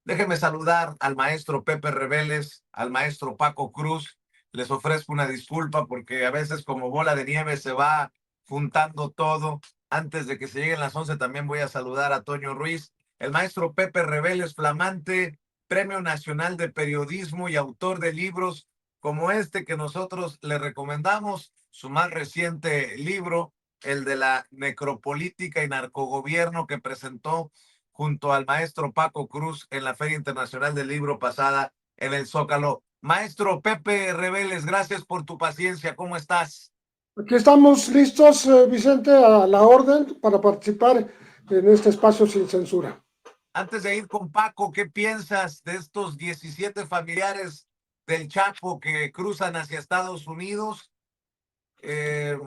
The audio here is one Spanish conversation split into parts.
Déjenme saludar al maestro Pepe Reveles, al maestro Paco Cruz. Les ofrezco una disculpa porque a veces como bola de nieve se va juntando todo. Antes de que se lleguen las 11 también voy a saludar a Toño Ruiz. El maestro Pepe Reveles, flamante Premio Nacional de Periodismo y autor de libros como este que nosotros le recomendamos, su más reciente libro, el de la necropolítica y narcogobierno, que presentó junto al maestro Paco Cruz en la Feria Internacional del Libro pasada en el Zócalo. Maestro Pepe Reveles, gracias por tu paciencia. ¿Cómo estás? Aquí estamos listos, Vicente, a la orden para participar en este espacio sin censura. Antes de ir con Paco, ¿qué piensas de estos 17 familiares del Chapo que cruzan hacia Estados Unidos? Eh,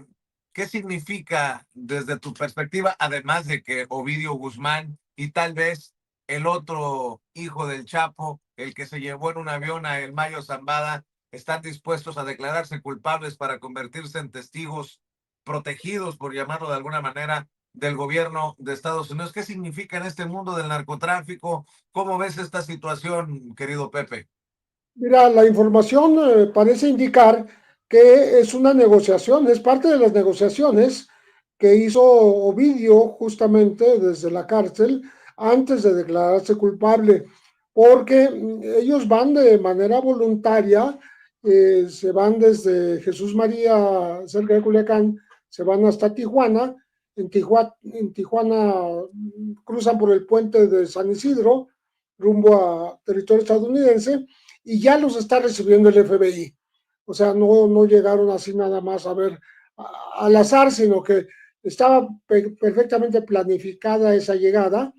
¿Qué significa desde tu perspectiva, además de que Ovidio Guzmán y tal vez el otro hijo del Chapo, el que se llevó en un avión a El Mayo Zambada, están dispuestos a declararse culpables para convertirse en testigos protegidos, por llamarlo de alguna manera, del gobierno de Estados Unidos? ¿Qué significa en este mundo del narcotráfico? ¿Cómo ves esta situación, querido Pepe? Mira, la información parece indicar que es una negociación, es parte de las negociaciones que hizo Ovidio justamente desde la cárcel antes de declararse culpable, porque ellos van de manera voluntaria, se van desde Jesús María, cerca de Culiacán, se van hasta Tijuana, en Tijuana cruzan por el puente de San Isidro, rumbo a territorio estadounidense, y ya los está recibiendo el FBI. O sea, no llegaron así nada más a ver al azar, sino que estaba perfectamente planificada esa llegada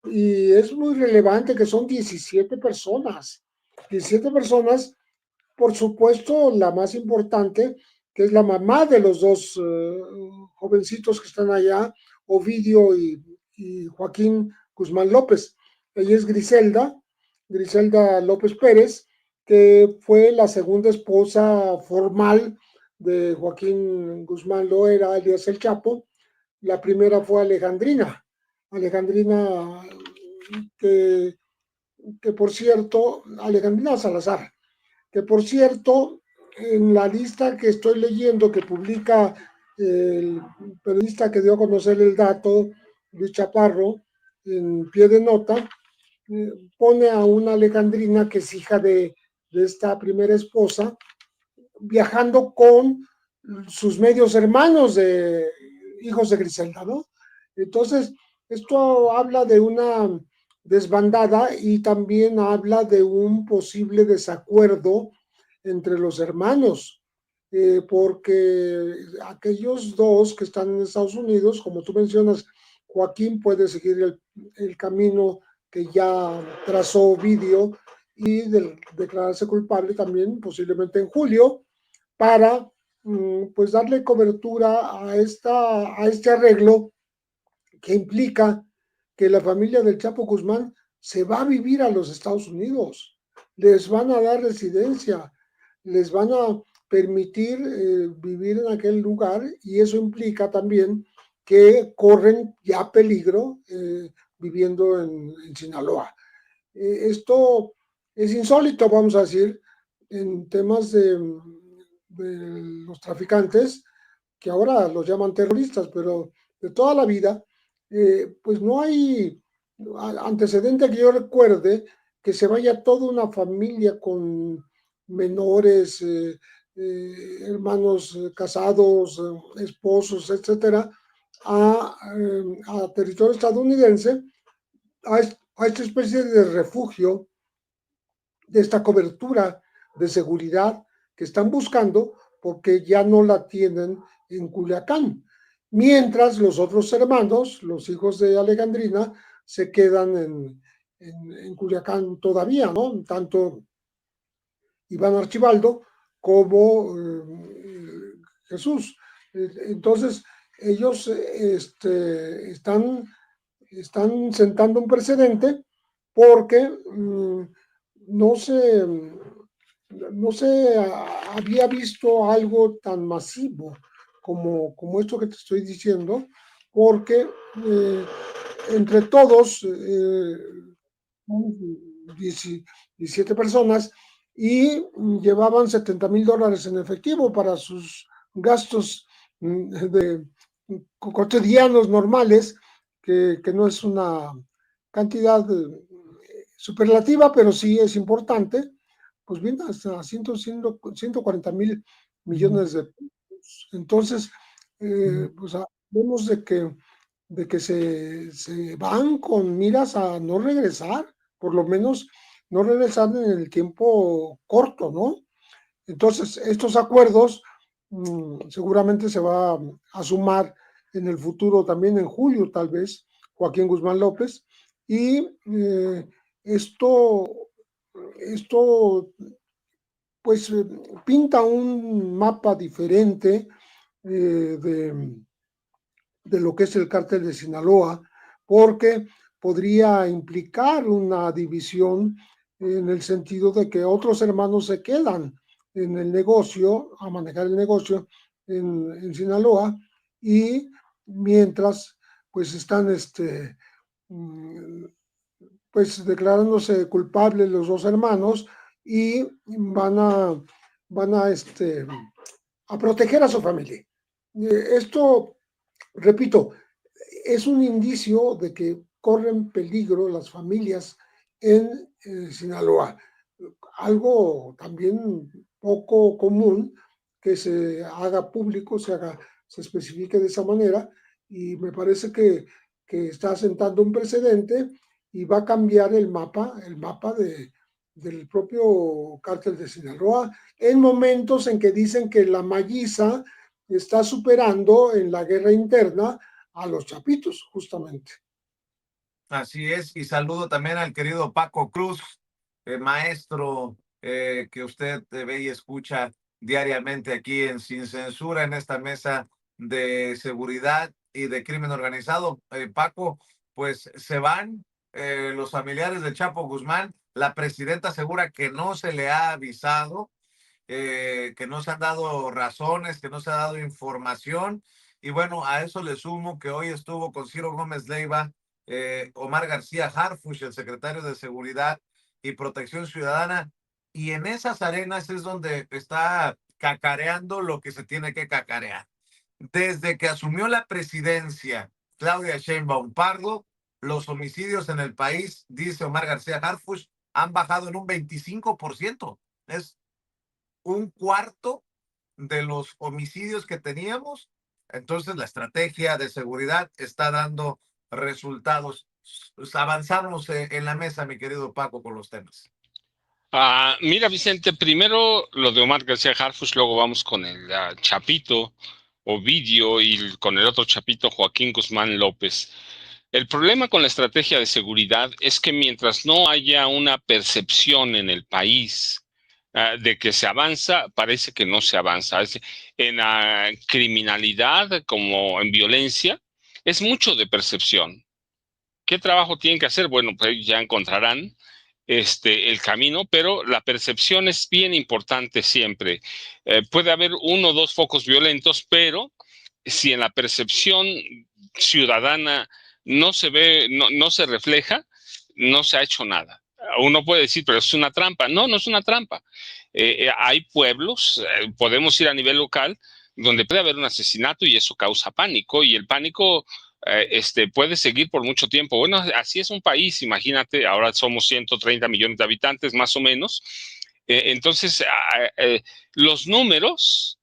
y es muy relevante que son 17 personas. 17 personas, por supuesto, la más importante, que es la mamá de los dos jovencitos que están allá, Ovidio y Joaquín Guzmán López. Ella es Griselda López Pérez, que fue la segunda esposa formal de Joaquín Guzmán Loera, alias El Chapo. La primera fue Alejandrina que, que por cierto, Alejandrina Salazar, que por cierto, en la lista que estoy leyendo que publica el periodista que dio a conocer el dato, Luis Chaparro, en pie de nota, pone a una Alejandrina que es hija de esta primera esposa, viajando con sus medios hermanos de hijos de Griselda, ¿no? Entonces, esto habla de una desbandada y también habla de un posible desacuerdo entre los hermanos, porque aquellos dos que están en Estados Unidos, como tú mencionas, Joaquín puede seguir el camino que ya trazó Ovidio y declararse culpable también posiblemente en julio para pues darle cobertura a este arreglo que implica que la familia del Chapo Guzmán se va a vivir a los Estados Unidos, les van a dar residencia, les van a permitir vivir en aquel lugar y eso implica también que corren ya peligro viviendo en Sinaloa. Esto es insólito, vamos a decir, en temas de los traficantes, que ahora los llaman terroristas, pero de toda la vida, pues no hay antecedente que yo recuerde que se vaya toda una familia con menores, hermanos casados, esposos, etcétera, a territorio estadounidense, a esta especie de refugio, de esta cobertura de seguridad que están buscando porque ya no la tienen en Culiacán. Mientras los otros hermanos, los hijos de Alejandrina, se quedan en Culiacán todavía, ¿no? Tanto Iván Archibaldo como Jesús. Entonces, ellos están sentando un precedente porque no se, no se había visto algo tan masivo como esto que te estoy diciendo, porque entre todos 17 personas y llevaban $70,000 en efectivo para sus gastos cotidianos normales, que no es una cantidad superlativa, pero sí es importante. Pues bien, hasta 140,000 millones de pesos. Entonces, pues vemos de que se van con miras a no regresar, por lo menos no regresar en el tiempo corto, ¿no? Entonces, estos acuerdos seguramente se va a sumar en el futuro, también en julio tal vez, Joaquín Guzmán López, y esto, esto pues pinta un mapa diferente de lo que es el cártel de Sinaloa, porque podría implicar una división en el sentido de que otros hermanos se quedan en el negocio, a manejar el negocio en Sinaloa, y mientras pues están pues declarándose culpables los dos hermanos y van a proteger a su familia. Esto, repito, es un indicio de que corren peligro las familias en Sinaloa. Algo también poco común que se haga público, se especifique de esa manera, y me parece que está sentando un precedente y va a cambiar el mapa del propio cártel de Sinaloa en momentos en que dicen que la Maguiza está superando en la guerra interna a los Chapitos, justamente. Así es, y saludo también al querido Paco Cruz, maestro que usted ve y escucha diariamente aquí en Sin Censura, en esta mesa de seguridad y de crimen organizado. Paco, pues se van los familiares de Chapo Guzmán. La presidenta asegura que no se le ha avisado, que no se han dado razones, que no se ha dado información. Y bueno, a eso le sumo que hoy estuvo con Ciro Gómez Leiva, Omar García Harfuch, el secretario de Seguridad y Protección Ciudadana, y en esas arenas es donde está cacareando lo que se tiene que cacarear. Desde que asumió la presidencia Claudia Sheinbaum Pardo, los homicidios en el país, dice Omar García Harfuch, han bajado en un 25%. Es un cuarto de los homicidios que teníamos. Entonces la estrategia de seguridad está dando resultados. Avanzamos en la mesa, mi querido Paco, con los temas. Mira, Vicente, primero lo de Omar García Harfuch, luego vamos con el Chapito Ovidio y con el otro Chapito Joaquín Guzmán López. El problema con la estrategia de seguridad es que mientras no haya una percepción en el país de que se avanza, parece que no se avanza. En criminalidad como en violencia, es mucho de percepción. ¿Qué trabajo tienen que hacer? Bueno, pues ya encontrarán el camino, pero la percepción es bien importante siempre. Puede haber uno o dos focos violentos, pero si en la percepción ciudadana no se ve, no se refleja, no se ha hecho nada. Uno puede decir, pero es una trampa. No, no es una trampa. Hay pueblos, podemos ir a nivel local, donde puede haber un asesinato y eso causa pánico, y el pánico puede seguir por mucho tiempo. Bueno, así es un país, imagínate, ahora somos 130 millones de habitantes, más o menos. Entonces, los números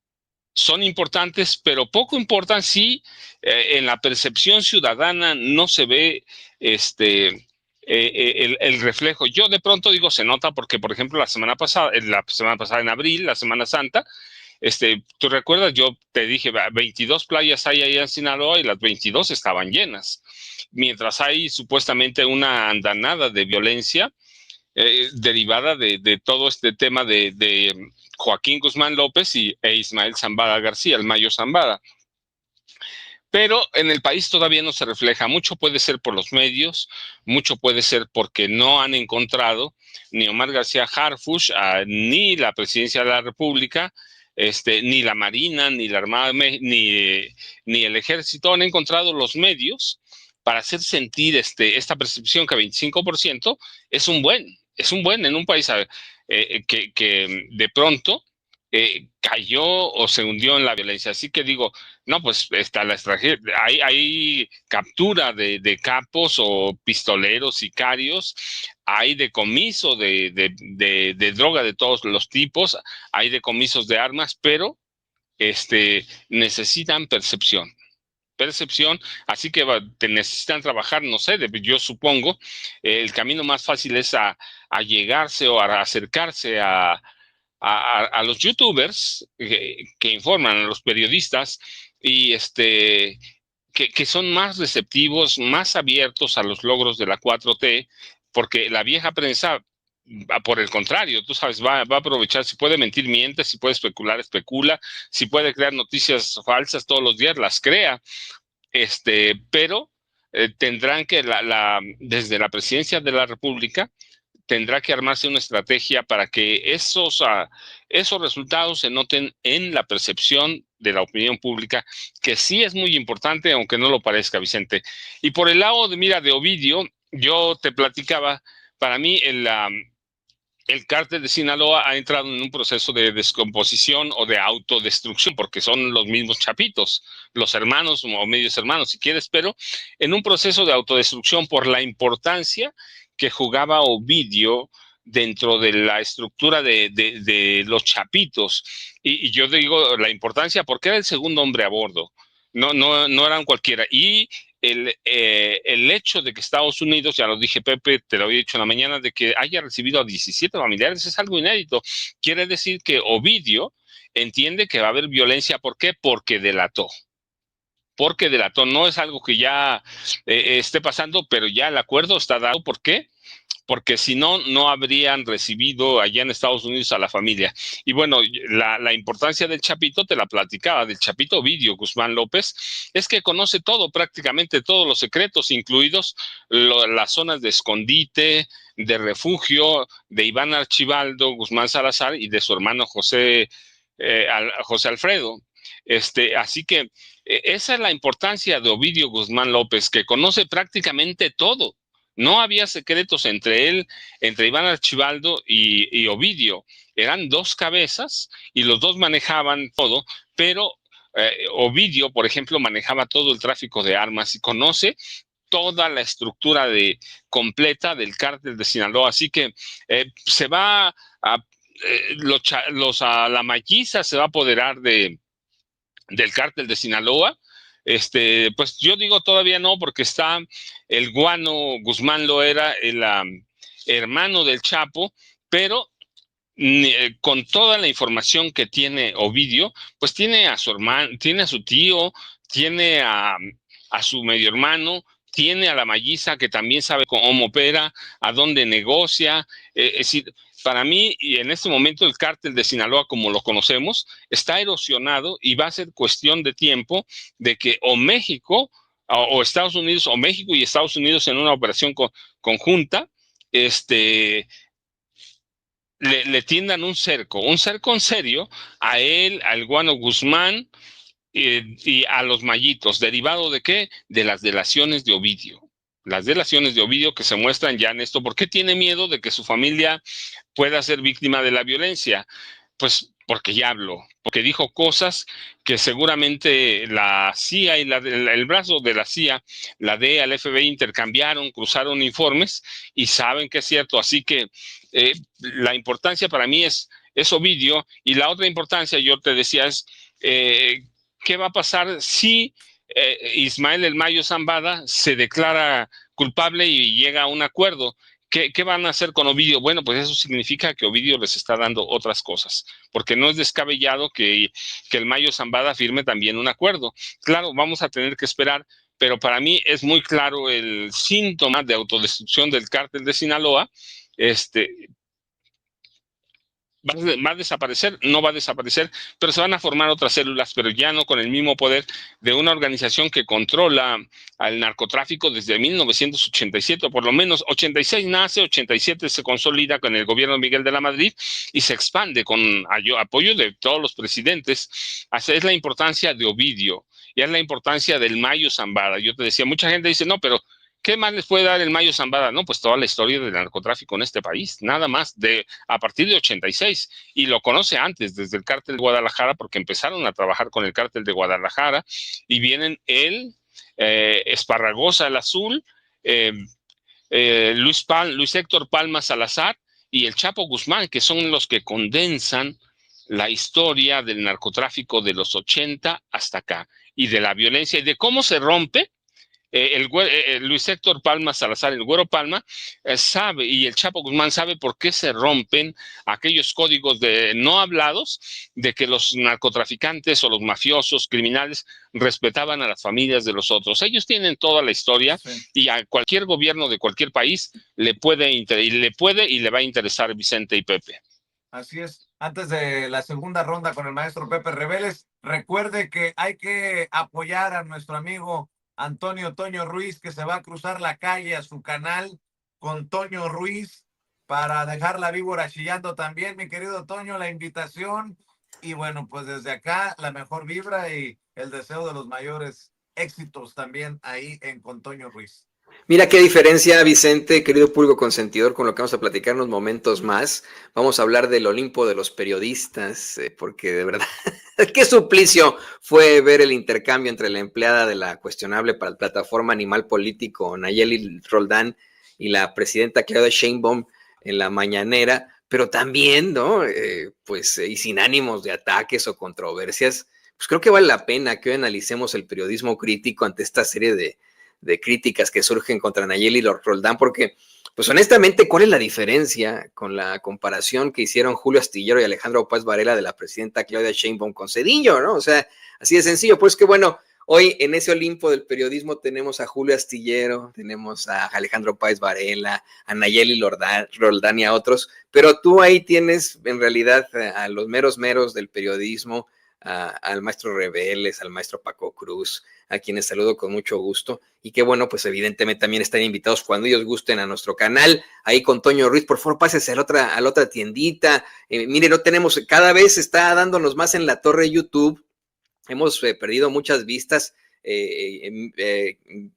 son importantes, pero poco importan si en la percepción ciudadana no se ve el reflejo. Yo de pronto digo, se nota porque, por ejemplo, la semana pasada en abril, la Semana Santa, tú recuerdas, yo te dije, 22 playas hay ahí en Sinaloa y las 22 estaban llenas. Mientras hay supuestamente una andanada de violencia derivada de todo este tema de Joaquín Guzmán López e Ismael Zambada García, el Mayo Zambada. Pero en el país todavía no se refleja. Mucho puede ser por los medios, mucho puede ser porque no han encontrado ni Omar García Harfuch, ni la presidencia de la República, ni la Marina, ni la Armada, ni el Ejército han encontrado los medios para hacer sentir esta percepción que 25% es es un buen en un país que de pronto cayó o se hundió en la violencia. Así que digo, no, pues está la estrategia, hay captura de capos o pistoleros, sicarios, hay decomiso de droga de todos los tipos, hay decomisos de armas, pero necesitan percepción, así que te necesitan trabajar, no sé, yo supongo, el camino más fácil es a llegarse o a acercarse a los youtubers que informan, a los periodistas, y que son más receptivos, más abiertos a los logros de la 4T, porque la vieja prensa, por el contrario, tú sabes, va a aprovechar, si puede mentir, miente, si puede especular, especula, si puede crear noticias falsas todos los días, las crea, pero tendrán que, desde la presidencia de la República, tendrá que armarse una estrategia para que esos resultados se noten en la percepción de la opinión pública, que sí es muy importante, aunque no lo parezca, Vicente. Y por el lado de Ovidio, yo te platicaba, para mí el cártel de Sinaloa ha entrado en un proceso de descomposición o de autodestrucción, porque son los mismos chapitos, los hermanos o medios hermanos, si quieres, pero en un proceso de autodestrucción por la importancia que jugaba Ovidio dentro de la estructura de los chapitos. Y yo digo la importancia porque era el segundo hombre a bordo, no eran cualquiera. Y el hecho de que Estados Unidos, ya lo dije Pepe, te lo había dicho en la mañana, de que haya recibido a 17 familiares es algo inédito. Quiere decir que Ovidio entiende que va a haber violencia. ¿Por qué? Porque delató. No es algo que ya esté pasando, pero ya el acuerdo está dado. ¿Por qué? Porque si no, no habrían recibido allá en Estados Unidos a la familia. Y bueno, la importancia del Chapito, te la platicaba, del Chapito Ovidio Guzmán López, es que conoce todo, prácticamente todos los secretos, incluidos las zonas de escondite, de refugio, de Iván Archibaldo Guzmán Salazar y de su hermano José Alfredo. Así que esa es la importancia de Ovidio Guzmán López, que conoce prácticamente todo. No había secretos entre él, entre Iván Archibaldo y Ovidio. Eran dos cabezas y los dos manejaban todo, pero Ovidio, por ejemplo, manejaba todo el tráfico de armas y conoce toda la estructura completa del cártel de Sinaloa. Así que se va a la Malliza se va a apoderar del cártel de Sinaloa. Pues yo digo todavía no, porque está el Guano Guzmán Loera, el hermano del Chapo, pero con toda la información que tiene Ovidio, pues tiene a su hermano, tiene a su tío, tiene a su medio hermano, tiene a la Malliza, que también sabe cómo opera, a dónde negocia. Es decir, para mí, y en este momento, el cártel de Sinaloa, como lo conocemos, está erosionado y va a ser cuestión de tiempo de que o México o Estados Unidos, o México y Estados Unidos en una operación conjunta, le tiendan un cerco en serio a él, al Guano Guzmán y a los Mallitos. ¿Derivado de qué? De las delaciones de Ovidio. Las delaciones de Ovidio que se muestran ya en esto. ¿Por qué tiene miedo de que su familia pueda ser víctima de la violencia? Pues porque ya habló, porque dijo cosas que seguramente la CIA y el brazo de la CIA, la DEA, el FBI, intercambiaron, cruzaron informes y saben que es cierto. Así que la importancia para mí es Ovidio, y la otra importancia, yo te decía, es ¿qué va a pasar si Ismael El Mayo Zambada se declara culpable y llega a un acuerdo? ¿Qué van a hacer con Ovidio? Bueno, pues eso significa que Ovidio les está dando otras cosas, porque no es descabellado que el Mayo Zambada firme también un acuerdo. Claro, vamos a tener que esperar, pero para mí es muy claro el síntoma de autodestrucción del cártel de Sinaloa. ¿Va a desaparecer? No va a desaparecer, pero se van a formar otras células, pero ya no con el mismo poder de una organización que controla al narcotráfico desde 1987, por lo menos 86 nace, 87 se consolida con el gobierno de Miguel de la Madrid y se expande con apoyo de todos los presidentes. Así es la importancia de Ovidio y es la importancia del Mayo Zambada. Yo te decía, mucha gente dice, no, pero ¿Qué más les puede dar el Mayo Zambada? No, pues toda la historia del narcotráfico en este país, nada más, a partir de 86, y lo conoce antes, desde el cártel de Guadalajara, porque empezaron a trabajar con el cártel de Guadalajara, y vienen él, Esparragosa el Azul, Luis Héctor Palma Salazar y el Chapo Guzmán, que son los que condensan la historia del narcotráfico de los 80 hasta acá, y de la violencia, y de cómo se rompe. Luis Héctor Palma Salazar, el Güero Palma, sabe, y el Chapo Guzmán sabe por qué se rompen aquellos códigos de no hablados, de que los narcotraficantes o los mafiosos criminales respetaban a las familias de los otros. Ellos tienen toda la historia, sí, y a cualquier gobierno de cualquier país le puede y le va a interesar, Vicente y Pepe. Así es. Antes de la segunda ronda con el maestro Pepe Reveles, recuerde que hay que apoyar a nuestro amigo Antonio Toño Ruiz, que se va a cruzar la calle a su canal con Toño Ruiz para dejar la víbora chillando también, mi querido Toño, la invitación. Y bueno, pues desde acá la mejor vibra y el deseo de los mayores éxitos también ahí en con Toño Ruiz. Mira qué diferencia, Vicente, querido público consentidor, con lo que vamos a platicar unos momentos más. Vamos a hablar del Olimpo de los periodistas, porque de verdad, qué suplicio fue ver el intercambio entre la empleada de la cuestionable plataforma Animal Político, Nayeli Roldán, y la presidenta Claudia Sheinbaum en la mañanera, pero también, ¿no? Y sin ánimos de ataques o controversias, pues creo que vale la pena que hoy analicemos el periodismo crítico ante esta serie de críticas que surgen contra Nayeli Roldán, porque, pues honestamente, ¿cuál es la diferencia con la comparación que hicieron Julio Astillero y Alejandro Páez Varela de la presidenta Claudia Sheinbaum con Zedillo, ¿no? O sea, así de sencillo. Pues que bueno, hoy en ese Olimpo del periodismo tenemos a Julio Astillero, tenemos a Alejandro Páez Varela, a Nayeli Roldán y a otros, pero tú ahí tienes en realidad a los meros del periodismo, al maestro Reveles, al maestro Paco Cruz, a quienes saludo con mucho gusto, y que bueno, pues evidentemente también están invitados cuando ellos gusten a nuestro canal, ahí con Toño Ruiz. Por favor, pásense a la otra tiendita. Mire, no tenemos, cada vez está dándonos más en la torre YouTube, hemos perdido muchas vistas,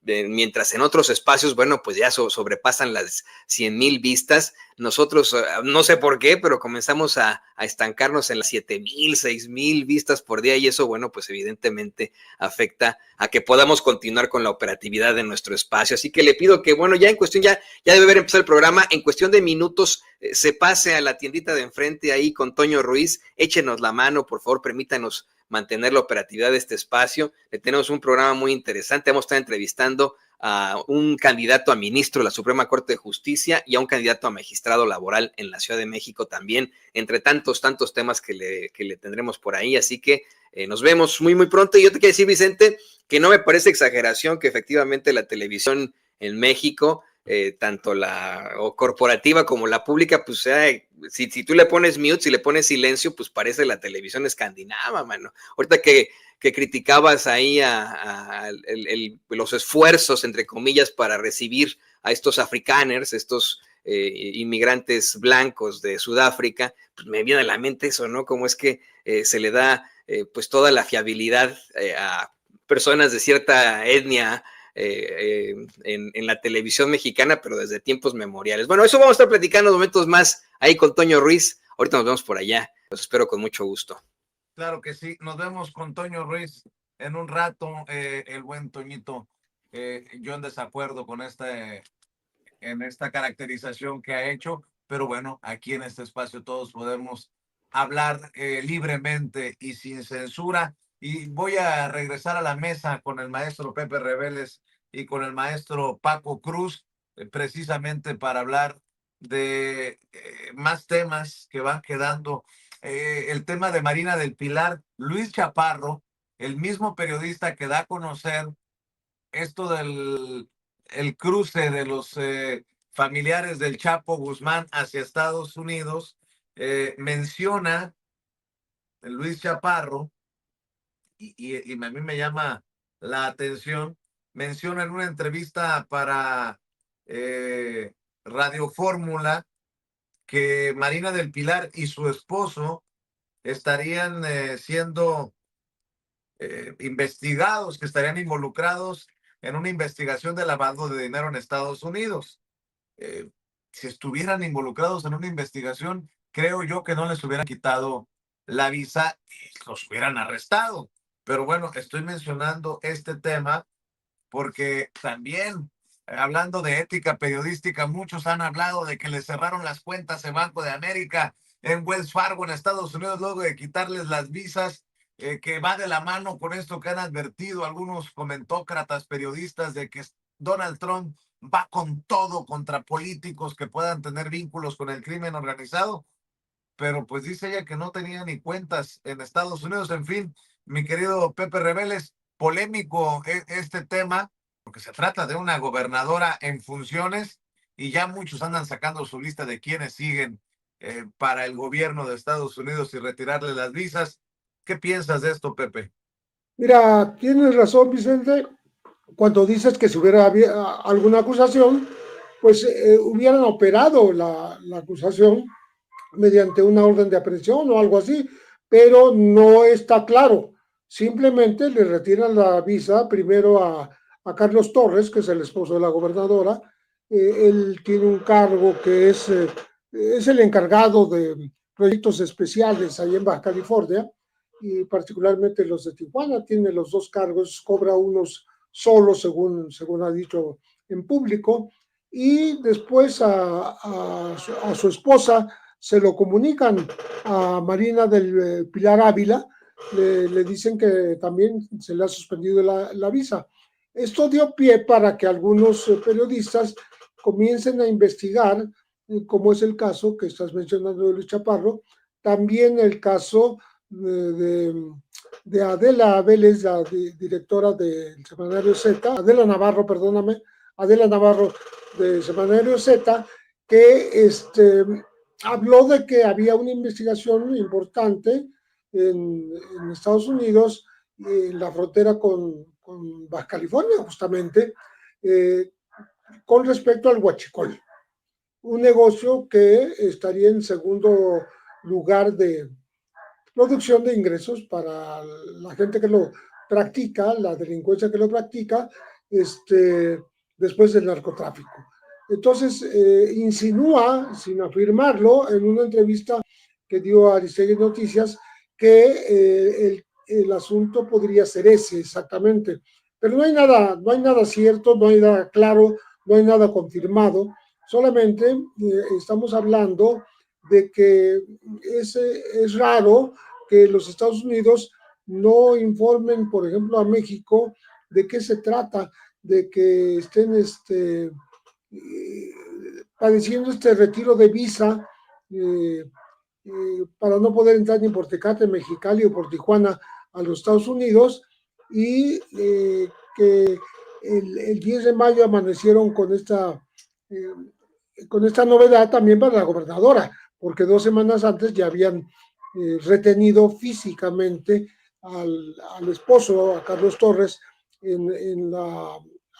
mientras en otros espacios, bueno, pues ya sobrepasan las 100,000 vistas. Nosotros, no sé por qué, pero comenzamos a estancarnos en las 7,000, 6,000 vistas por día, y eso, bueno, pues evidentemente afecta a que podamos continuar con la operatividad de nuestro espacio. Así que le pido que, bueno, ya en cuestión, ya debe haber empezado el programa, en cuestión de minutos, se pase a la tiendita de enfrente ahí con Toño Ruiz, échenos la mano, por favor, permítanos mantener la operatividad de este espacio. Tenemos un programa muy interesante. Vamos a estar entrevistando a un candidato a ministro de la Suprema Corte de Justicia y a un candidato a magistrado laboral en la Ciudad de México también, entre tantos temas que le tendremos por ahí. Así que nos vemos muy pronto. Y yo te quiero decir, Vicente, que no me parece exageración que efectivamente la televisión en México, tanto la corporativa como la pública, pues sea, si tú le pones mute, si le pones silencio, pues parece la televisión escandinava, mano. Ahorita que criticabas ahí los esfuerzos, entre comillas, para recibir a estos afrikaners, estos inmigrantes blancos de Sudáfrica, pues me viene a la mente eso, ¿no? Cómo es que se le da pues toda la fiabilidad a personas de cierta etnia en la televisión mexicana, pero desde tiempos memoriales. Bueno, eso vamos a estar platicando momentos más ahí con Toño Ruiz. Ahorita nos vemos por allá. Los espero con mucho gusto. Claro que sí. Nos vemos con Toño Ruiz en un rato. El buen Toñito, yo en desacuerdo con en esta caracterización que ha hecho, pero bueno, aquí en este espacio todos podemos hablar libremente y sin censura. Y voy a regresar a la mesa con el maestro Pepe Reveles y con el maestro Paco Cruz, precisamente para hablar de más temas que van quedando. El tema de Marina del Pilar, Luis Chaparro, el mismo periodista que da a conocer esto del el cruce de los familiares del Chapo Guzmán hacia Estados Unidos, menciona Luis Chaparro, y a mí me llama la atención, menciona en una entrevista para Radio Fórmula que Marina del Pilar y su esposo estarían siendo investigados, que estarían involucrados en una investigación de lavado de dinero en Estados Unidos. Si estuvieran involucrados en una investigación, creo yo que no les hubieran quitado la visa y los hubieran arrestado. Pero bueno, estoy mencionando este tema porque también, hablando de ética periodística, muchos han hablado de que les cerraron las cuentas en Banco de América, en Wells Fargo, en Estados Unidos, luego de quitarles las visas, que va de la mano con esto que han advertido algunos comentócratas periodistas de que Donald Trump va con todo contra políticos que puedan tener vínculos con el crimen organizado, pero pues dice ella que no tenía ni cuentas en Estados Unidos. En fin, mi querido Pepe Reveles, polémico este tema, porque se trata de una gobernadora en funciones y ya muchos andan sacando su lista de quienes siguen para el gobierno de Estados Unidos y retirarle las visas. ¿Qué piensas de esto, Pepe? Mira, tienes razón, Vicente, cuando dices que si hubiera alguna acusación, pues hubieran operado la acusación mediante una orden de aprehensión o algo así, pero no está claro. Simplemente le retiran la visa primero a Carlos Torres, que es el esposo de la gobernadora. Él tiene un cargo que es el encargado de proyectos especiales ahí en Baja California, y particularmente los de Tijuana. Tiene los dos cargos, cobra unos solos, según ha dicho en público, y después a su esposa se lo comunican a Marina del Pilar Ávila, le dicen que también se le ha suspendido la visa. Esto dio pie para que algunos periodistas comiencen a investigar, como es el caso que estás mencionando de Luis Chaparro, también el caso de Adela Vélez, la directora del Semanario Z, Adela Navarro, perdóname, Adela Navarro del Semanario Z, que habló de que había una investigación importante en Estados Unidos, en la frontera con Baja California, justamente, con respecto al huachicol, un negocio que estaría en segundo lugar de producción de ingresos para la gente que lo practica, la delincuencia que lo practica, después del narcotráfico. Entonces, insinúa, sin afirmarlo, en una entrevista que dio a Aristegui Noticias, que el asunto podría ser ese exactamente. Pero no hay nada cierto, no hay nada claro, no hay nada confirmado. Solamente estamos hablando de que es raro que los Estados Unidos no informen, por ejemplo, a México de qué se trata, de que estén padeciendo este retiro de visa para no poder entrar ni por Tecate, Mexicali o por Tijuana a los Estados Unidos, y que el 10 de mayo amanecieron con esta novedad también para la gobernadora, porque 2 semanas antes ya habían retenido físicamente al esposo, a Carlos Torres,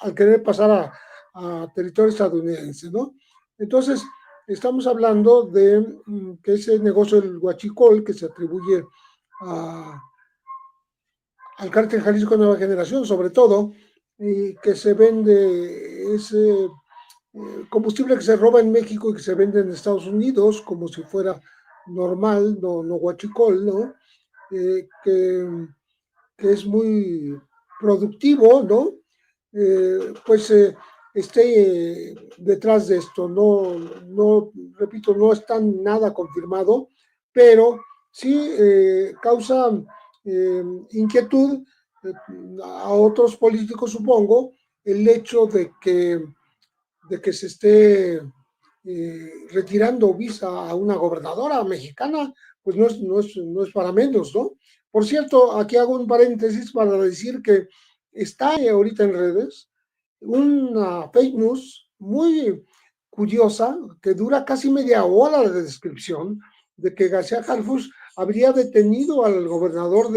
al querer pasar a territorio estadounidense, ¿no? Entonces, estamos hablando de que ese negocio del huachicol, que se atribuye al cártel Jalisco Nueva Generación, sobre todo, y que se vende ese combustible que se roba en México y que se vende en Estados Unidos como si fuera normal, no huachicol, ¿no? Que es muy productivo, ¿no? Pues esté detrás de esto. No, repito, no está nada confirmado, pero sí causa inquietud a otros políticos, supongo, el hecho de que se esté retirando visa a una gobernadora mexicana, pues no es para menos, ¿no? Por cierto, aquí hago un paréntesis para decir que está ahorita en redes una fake news muy curiosa que dura casi media hora de descripción de que García Harfuch habría detenido al gobernador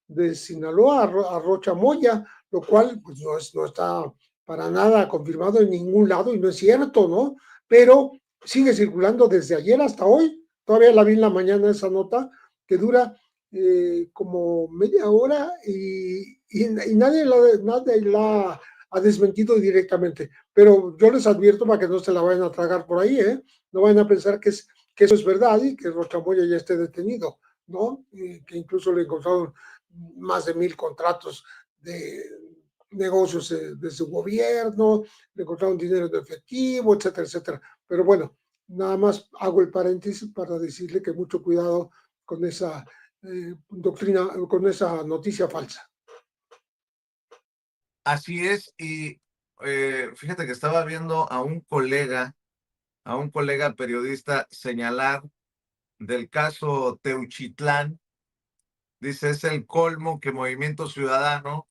de Sinaloa, a Rocha Moya, lo cual pues no está para nada confirmado en ningún lado y no es cierto, ¿no? Pero sigue circulando desde ayer hasta hoy. Todavía la vi en la mañana esa nota que dura como media hora y nadie la ha ha desmentido directamente. Pero yo les advierto para que no se la vayan a tragar por ahí, no vayan a pensar que eso es verdad y que Rochamboya ya esté detenido, ¿no? Que incluso le encontraron más de 1,000 contratos de negocios de su gobierno, le encontraron dinero de efectivo, etcétera, etcétera. Pero bueno, nada más hago el paréntesis para decirle que mucho cuidado con esa doctrina, con esa noticia falsa. Así es, y fíjate que estaba viendo a un colega periodista señalar del caso Teuchitlán. Dice, es el colmo que Movimiento Ciudadano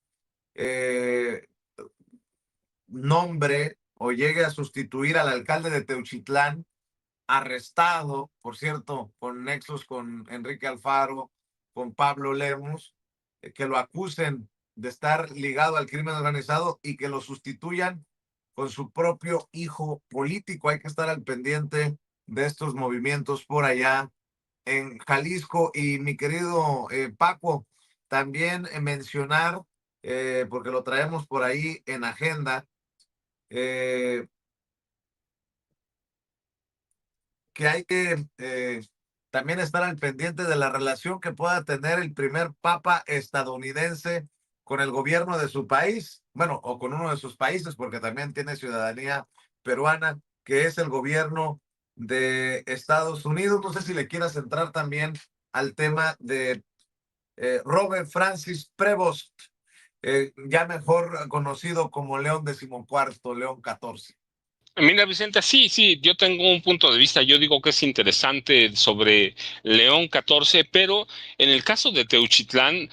nombre o llegue a sustituir al alcalde de Teuchitlán, arrestado, por cierto, con nexos con Enrique Alfaro, con Pablo Lemus, que lo acusen de estar ligado al crimen organizado y que lo sustituyan con su propio hijo político. Hay que estar al pendiente de estos movimientos por allá en Jalisco. Y mi querido Paco, también mencionar, porque lo traemos por ahí en agenda, que hay que también estar al pendiente de la relación que pueda tener el primer papa estadounidense con el gobierno de su país, bueno, o con uno de sus países, porque también tiene ciudadanía peruana, que es el gobierno de Estados Unidos. No sé si le quieras entrar también al tema de Robert Francis Prevost, ya mejor conocido como León XIV, León XIV. Mira, Vicente, sí, yo tengo un punto de vista, yo digo que es interesante sobre León XIV, pero en el caso de Teuchitlán,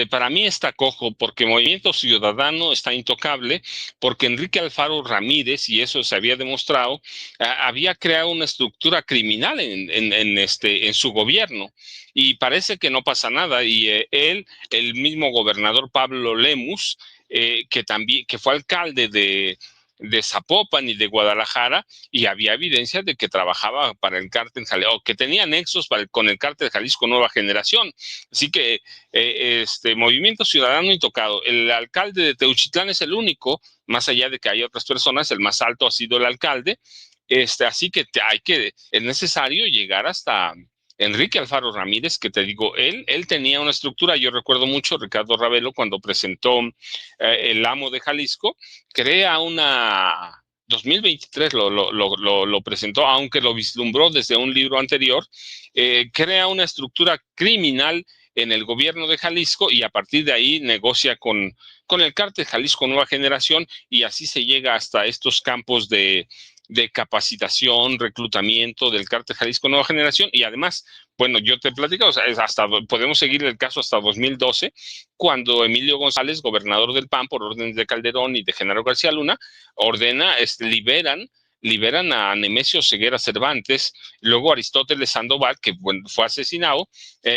para mí está cojo, porque Movimiento Ciudadano está intocable, porque Enrique Alfaro Ramírez, y eso se había demostrado, había creado una estructura criminal en su gobierno, y parece que no pasa nada, y él, el mismo gobernador Pablo Lemus, que fue alcalde de Zapopan y de Guadalajara, y había evidencia de que trabajaba para el cártel Jalisco, o que tenía nexos con el cártel Jalisco Nueva Generación. Así que Movimiento Ciudadano intocado. El alcalde de Teuchitlán es el único, más allá de que hay otras personas, el más alto ha sido el alcalde. Así que es necesario llegar hasta Enrique Alfaro Ramírez, que te digo, él tenía una estructura. Yo recuerdo mucho Ricardo Ravelo cuando presentó El Amo de Jalisco, crea una 2023 lo presentó, aunque lo vislumbró desde un libro anterior, crea una estructura criminal en el gobierno de Jalisco y a partir de ahí negocia con el cártel Jalisco Nueva Generación, y así se llega hasta estos campos de capacitación, reclutamiento del cártel Jalisco Nueva Generación. Y además, bueno, yo te platico, o sea, podemos seguir el caso hasta 2012, cuando Emilio González, gobernador del PAN, por órdenes de Calderón y de Genaro García Luna, ordena, liberan a Nemesio Ceguera Cervantes. Luego Aristóteles Sandoval, que fue asesinado,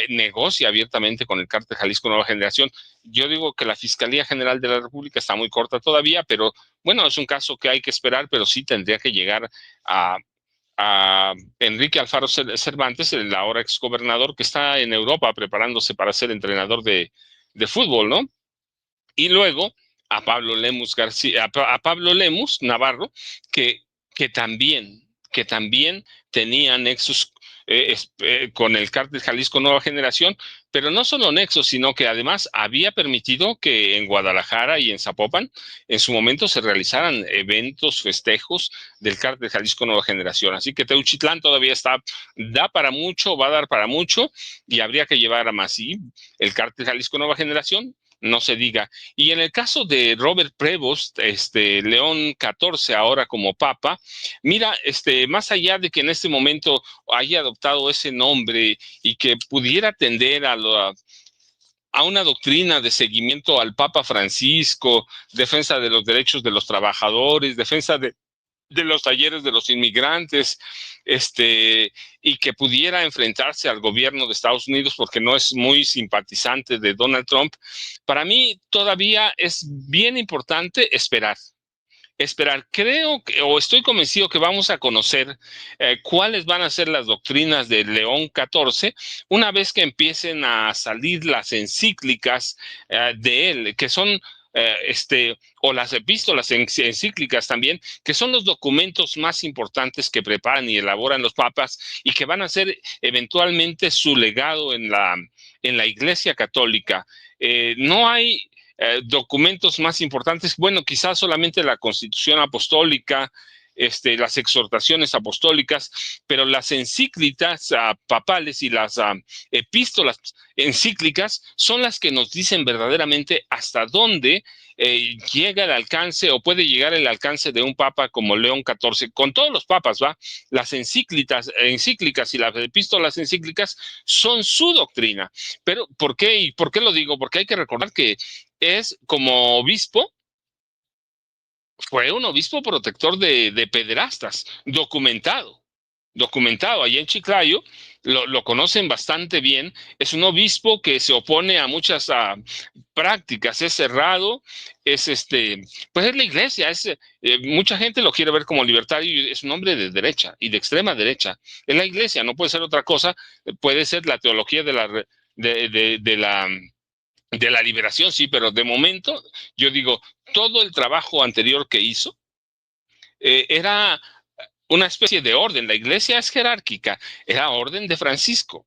negocia abiertamente con el cártel Jalisco Nueva Generación. Yo digo que la Fiscalía General de la República está muy corta todavía, pero bueno, es un caso que hay que esperar, pero sí tendría que llegar a Enrique Alfaro Cervantes, el ahora exgobernador, que está en Europa preparándose para ser entrenador de fútbol, ¿no? Y luego a Pablo Lemus García, a Pablo Lemus Navarro, que, que también tenía nexos con el cártel Jalisco Nueva Generación, pero no solo nexos, sino que además había permitido que en Guadalajara y en Zapopan en su momento se realizaran eventos, festejos del cártel Jalisco Nueva Generación. Así que Teuchitlán todavía da para mucho, va a dar para mucho, y habría que llevar a más. Y el cártel Jalisco Nueva Generación, no se diga. Y en el caso de Robert Prevost, León XIV ahora como papa, mira, más allá de que en este momento haya adoptado ese nombre y que pudiera tender a una doctrina de seguimiento al Papa Francisco, defensa de los derechos de los trabajadores, defensa de los talleres de los inmigrantes, y que pudiera enfrentarse al gobierno de Estados Unidos porque no es muy simpatizante de Donald Trump. Para mí todavía es bien importante esperar. Creo o estoy convencido que vamos a conocer cuáles van a ser las doctrinas de León XIV una vez que empiecen a salir las encíclicas de él, que son o las epístolas encíclicas también, que son los documentos más importantes que preparan y elaboran los papas y que van a ser eventualmente su legado en la Iglesia Católica. No hay documentos más importantes, bueno, quizás solamente la Constitución Apostólica, las exhortaciones apostólicas, pero las encíclicas papales y las epístolas encíclicas son las que nos dicen verdaderamente hasta dónde llega el alcance o puede llegar el alcance de un papa como León XIV, con todos los papas, ¿va? Las encíclicas y las epístolas encíclicas son su doctrina. Pero, ¿por qué? ¿Y por qué lo digo? Porque hay que recordar que es como obispo, fue un obispo protector de pederastas, documentado. Allá en Chiclayo, lo conocen bastante bien. Es un obispo que se opone a muchas prácticas, es cerrado, pues es la iglesia, mucha gente lo quiere ver como libertario, es un hombre de derecha y de extrema derecha. Es la iglesia, no puede ser otra cosa, puede ser la teología de la liberación, sí, pero de momento, yo digo, todo el trabajo anterior que hizo era una especie de orden. La iglesia es jerárquica, era orden de Francisco.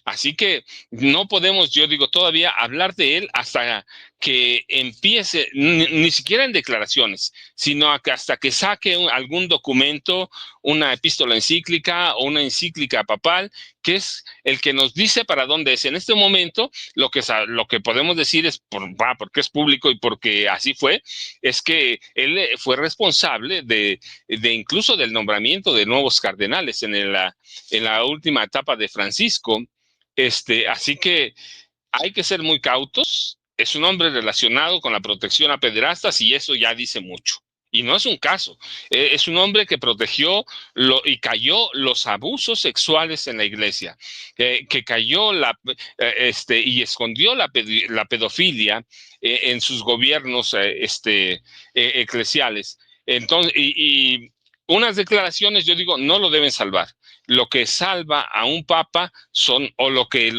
Así que no podemos, yo digo, todavía hablar de él hasta que empiece, ni siquiera en declaraciones, sino hasta que saque algún documento, una epístola encíclica o una encíclica papal, que es el que nos dice para dónde es. En este momento, lo que podemos decir es, porque es público y porque así fue, es que él fue responsable de incluso del nombramiento de nuevos cardenales en la última etapa de Francisco. Así que hay que ser muy cautos. Es un hombre relacionado con la protección a pederastas y eso ya dice mucho. Y no es un caso. Es un hombre que protegió y cayó los abusos sexuales en la iglesia, que cayó y escondió la pedofilia en sus gobiernos eclesiales. Entonces, y unas declaraciones, yo digo, no lo deben salvar. Lo que salva a un papa lo que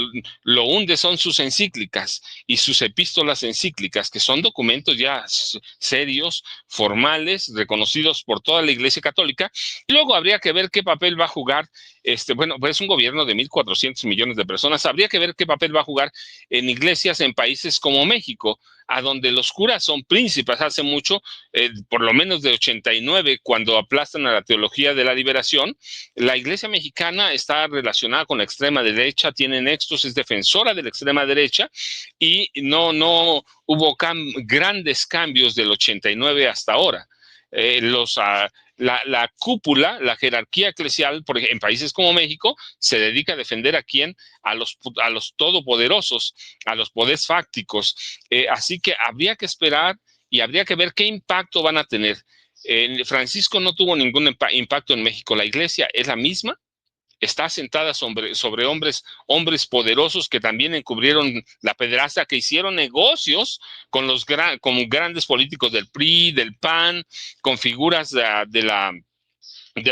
lo hunde son sus encíclicas y sus epístolas encíclicas, que son documentos ya serios, formales, reconocidos por toda la Iglesia Católica. Y luego habría que ver qué papel va a jugar, pues es un gobierno de 1.400 millones de personas, habría que ver qué papel va a jugar en iglesias en países como México, a donde los curas son príncipes hace mucho, por lo menos de 89, cuando aplastan a la teología de la liberación. La iglesia mexicana está relacionada con la extrema derecha, tiene nexos, es defensora de la extrema derecha y no hubo grandes cambios del 89 hasta ahora. La cúpula, la jerarquía eclesial, por ejemplo, en países como México, se dedica a defender a quién, a los todopoderosos, a los poderes fácticos. Así que habría que esperar y habría que ver qué impacto van a tener. Francisco no tuvo ningún impacto en México. La iglesia es la misma, está asentada sobre hombres poderosos que también encubrieron la pederastia, que hicieron negocios con grandes políticos del PRI, del PAN, con figuras de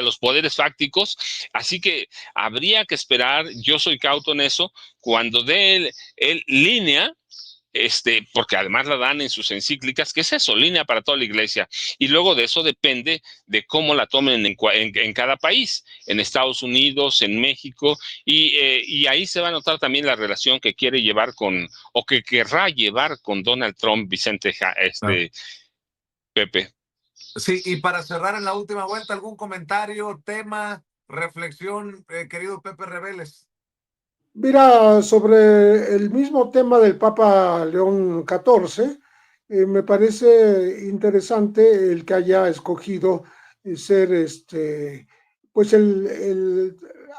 los poderes fácticos. Así que habría que esperar, yo soy cauto en eso, cuando dé él línea, porque además la dan en sus encíclicas, que es eso, línea para toda la iglesia. Y luego de eso depende de cómo la tomen en cada país, en Estados Unidos, en México, y ahí se va a notar también la relación que quiere llevar o que querrá llevar con Donald Trump, Vicente, Pepe. Sí, y para cerrar en la última vuelta, ¿algún comentario, tema, reflexión, querido Pepe Reveles? Mira, sobre el mismo tema del Papa León XIV, me parece interesante el que haya escogido ser pues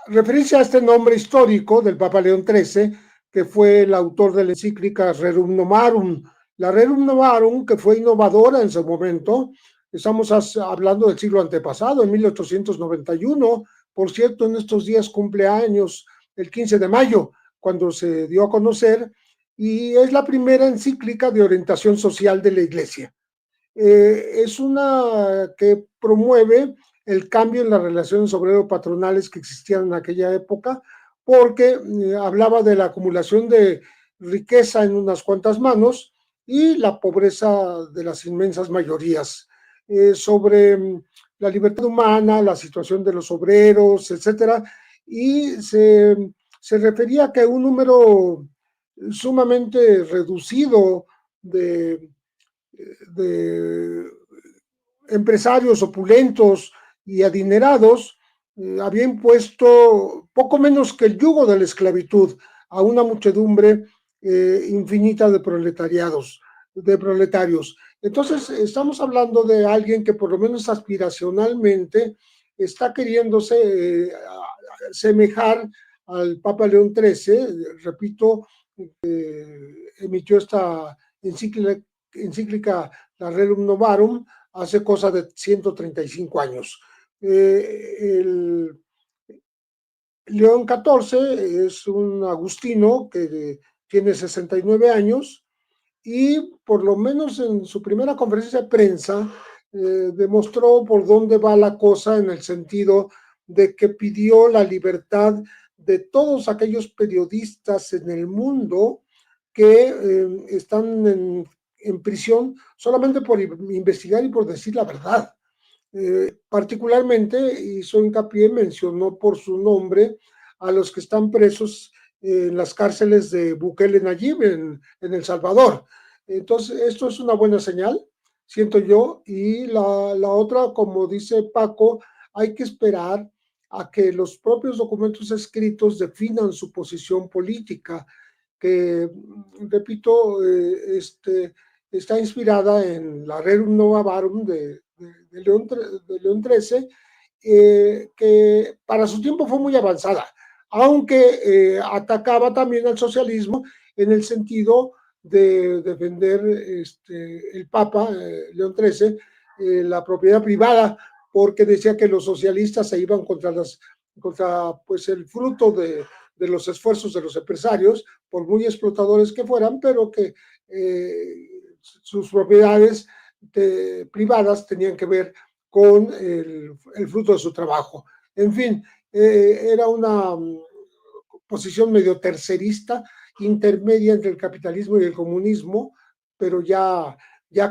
referencia a este nombre histórico del Papa León XIII, que fue el autor de la encíclica Rerum Novarum. La Rerum Novarum, que fue innovadora en su momento, estamos hablando del siglo antepasado, en 1891, por cierto, en estos días cumpleaños el 15 de mayo, cuando se dio a conocer, y es la primera encíclica de orientación social de la Iglesia. Es una que promueve el cambio en las relaciones obrero-patronales que existían en aquella época, porque hablaba de la acumulación de riqueza en unas cuantas manos y la pobreza de las inmensas mayorías, sobre la libertad humana, la situación de los obreros, etcétera, y se refería a que un número sumamente reducido de empresarios opulentos y adinerados había impuesto poco menos que el yugo de la esclavitud a una muchedumbre infinita de proletarios. Entonces, estamos hablando de alguien que por lo menos aspiracionalmente está queriéndose semejar al Papa León XIII, repito, emitió esta encíclica la Rerum Novarum hace cosa de 135 años. El León XIV es un agustino que tiene 69 años y por lo menos en su primera conferencia de prensa demostró por dónde va la cosa, en el sentido de que pidió la libertad de todos aquellos periodistas en el mundo que están en prisión solamente por investigar y por decir la verdad. Particularmente hizo hincapié, mencionó por su nombre a los que están presos en las cárceles de Bukele Nayib en El Salvador. Entonces, esto es una buena señal, siento yo, y la otra, como dice Paco, hay que esperar a que los propios documentos escritos definan su posición política, que, repito, está inspirada en la Rerum Novarum de León XIII, que para su tiempo fue muy avanzada, aunque atacaba también al socialismo en el sentido de defender el Papa León XIII, la propiedad privada, porque decía que los socialistas se iban contra pues, el fruto de los esfuerzos de los empresarios, por muy explotadores que fueran, pero que sus propiedades privadas tenían que ver con el fruto de su trabajo. En fin, era una posición medio tercerista, intermedia entre el capitalismo y el comunismo, pero ya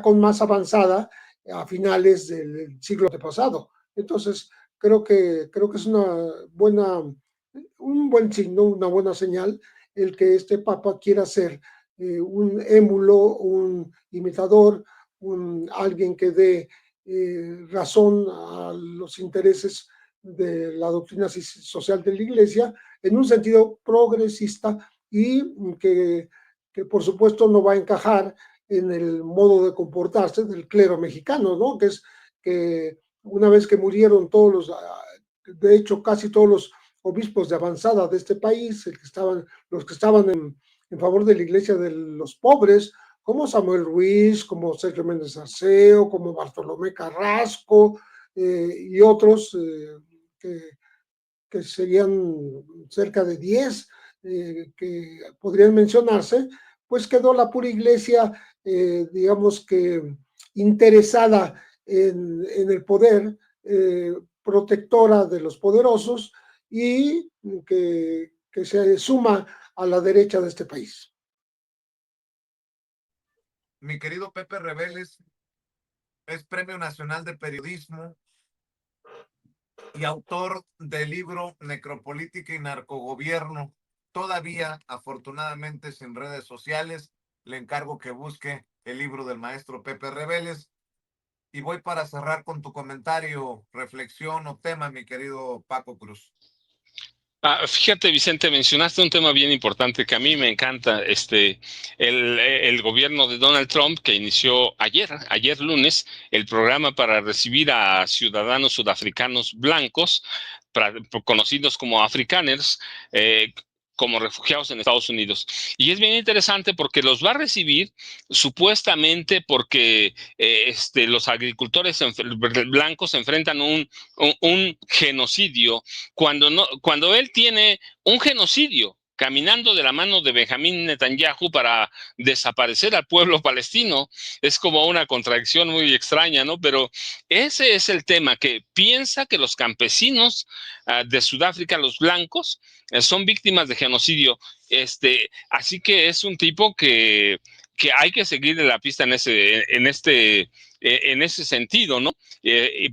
con más avanzada a finales del siglo pasado. Entonces, creo que es un buen signo, una buena señal, el que este Papa quiera ser un émulo, un imitador, alguien que dé razón a los intereses de la doctrina social de la Iglesia en un sentido progresista y que por supuesto no va a encajar en el modo de comportarse del clero mexicano, ¿no? Que es que una vez que murieron de hecho casi todos los obispos de avanzada de este país, los que estaban en favor de la Iglesia de los pobres, como Samuel Ruiz, como Sergio Méndez Arceo, como Bartolomé Carrasco y otros que serían cerca de 10 que podrían mencionarse, pues quedó la pura Iglesia, digamos que interesada en el poder, protectora de los poderosos y que se suma a la derecha de este país. Mi querido Pepe Rebeles es Premio Nacional de Periodismo y autor del libro Necropolítica y Narcogobierno. Todavía, afortunadamente, sin redes sociales, le encargo que busque el libro del maestro Pepe Rebeles. Y voy para cerrar con tu comentario, reflexión o tema, mi querido Paco Cruz. Fíjate, Vicente, mencionaste un tema bien importante que a mí me encanta, el gobierno de Donald Trump, que inició ayer lunes, el programa para recibir a ciudadanos sudafricanos blancos, conocidos como afrikaners, como refugiados en Estados Unidos. Y es bien interesante porque los va a recibir supuestamente porque los agricultores blancos enfrentan un genocidio cuando él tiene un genocidio caminando de la mano de Benjamín Netanyahu para desaparecer al pueblo palestino. Es como una contradicción muy extraña, ¿no? Pero ese es el tema, que piensa que los campesinos de Sudáfrica, los blancos, son víctimas de genocidio. Así que es un tipo que que hay que seguirle la pista en ese sentido, ¿no?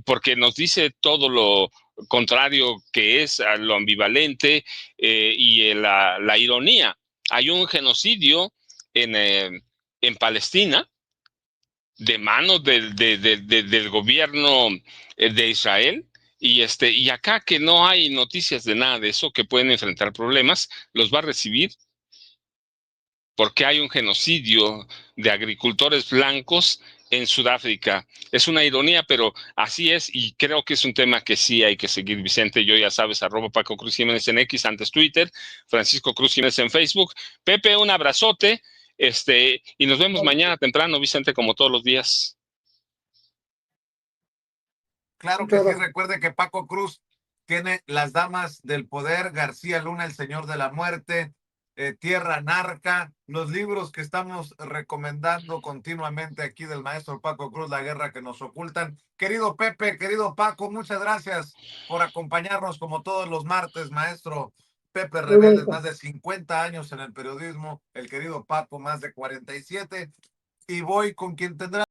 Porque nos dice todo lo contrario que es a lo ambivalente y la ironía. Hay un genocidio en Palestina de manos del gobierno de Israel. Y acá que no hay noticias de nada de eso, que pueden enfrentar problemas, los va a recibir porque hay un genocidio de agricultores blancos en Sudáfrica. Es una ironía, pero así es, y creo que es un tema que sí hay que seguir, Vicente. Yo ya sabes, @Paco Cruz Jiménez en X, antes Twitter, Francisco Cruz Jiménez en Facebook. Pepe, un abrazote, y nos vemos mañana temprano, Vicente, como todos los días. Claro que sí, recuerde que Paco Cruz tiene Las Damas del Poder, García Luna, El Señor de la Muerte, Tierra Narca, los libros que estamos recomendando continuamente aquí del maestro Paco Cruz, La Guerra que nos ocultan. Querido Pepe, querido Paco, muchas gracias por acompañarnos como todos los martes, maestro Pepe Reveles, más de 50 años en el periodismo, el querido Paco, más de 47, y voy con quien tendrá